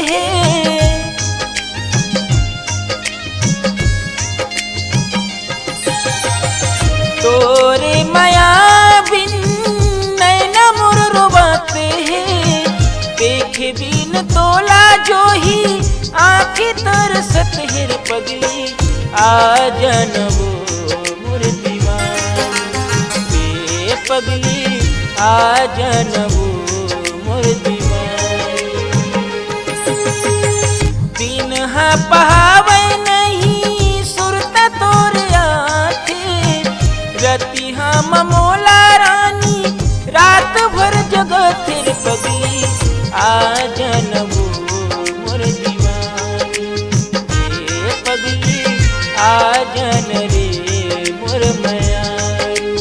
हैं। तोरे माया बिन नैना मोर रोबाते हैं। देखे बिन तोला जो ही आँखें तरसत है रे पगली। आ जनबो मोर दीवानी ए पगली। आ जनबो मोर दीवानी। दिन हा पहावे नहीं सुरता तोर आँखें। रति हम मोला रानी रात भर जगत रे पगली। आ जनबो मोर दीवानी ए पगली। आ जन रे मोर मयारू।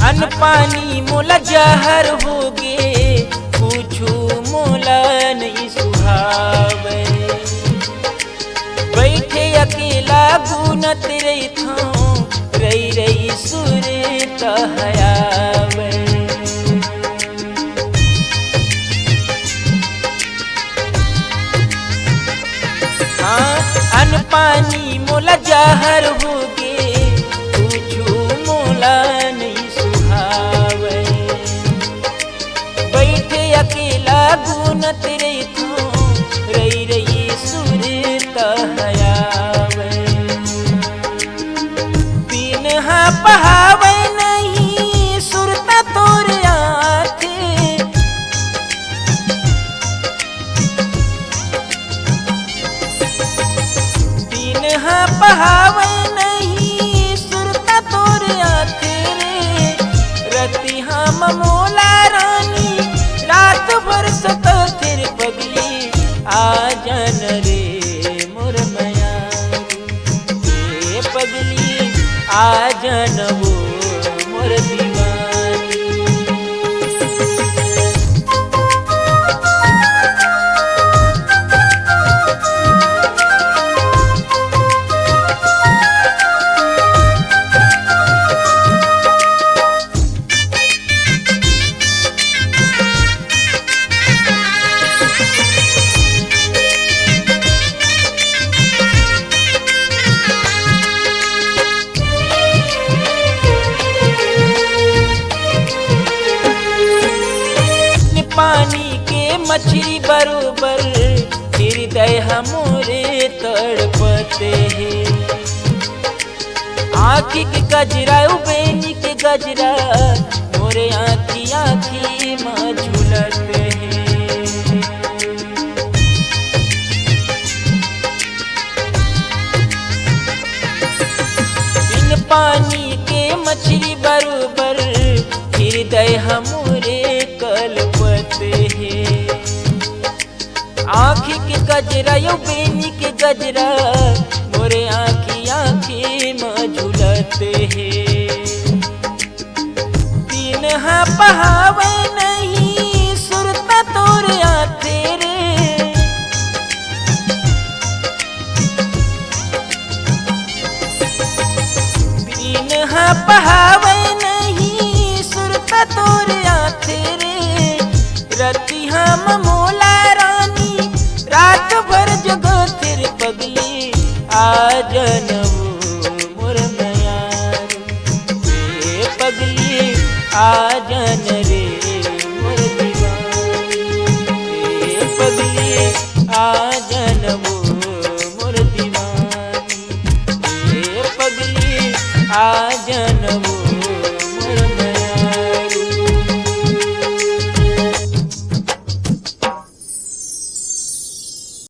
अन्न पानी मोला जहर होगे। पूछू मोला नहीं सुहावे। बैठे अकेला गुनत रही था। रही रही सुर तहयावे। हाँ अन्न पानी मोला जहर होगे। पूछू मोला नहीं सुहावे। बैठे अकेला गुनत रही था। रही रही सुर तहयावे। दिन हा पहावे नहीं सुरता तोर आँखें। दिन हा पहावे नहीं सुरता तोर आँखें रे। रति हम मोला रानी रात भर सतत रे पगली। आ जन रे मोर मयारू ए पगली। आ जनबो मोर दीवानी। पानी के मछली बरोबर हृदय हमोरे तड़पते हैं। आँखी के गजरा उबेनी के गजरा मोरे आँखी आँखी माँ झूलते हैं। बिन पानी के मछली बरोबर हृदय हमोरे कलपते हैं। आँखी के गजरा यो बेनी के गजरा मोरे आँखी आँखी माँ झूलते हैं। दिन हा पहावे नहीं सुरता तोर आँखें रे। दिन हा पहावे नहीं सुरता तोर आँखें रे। रति हम मोला रानी रात भर जगत रे पगली। आ जनबो मोर मयारू ए पगली। आ जन रे मोर दीवानी ए पगली। आ जनबो मोर दीवानी ए पगली। आ जनबो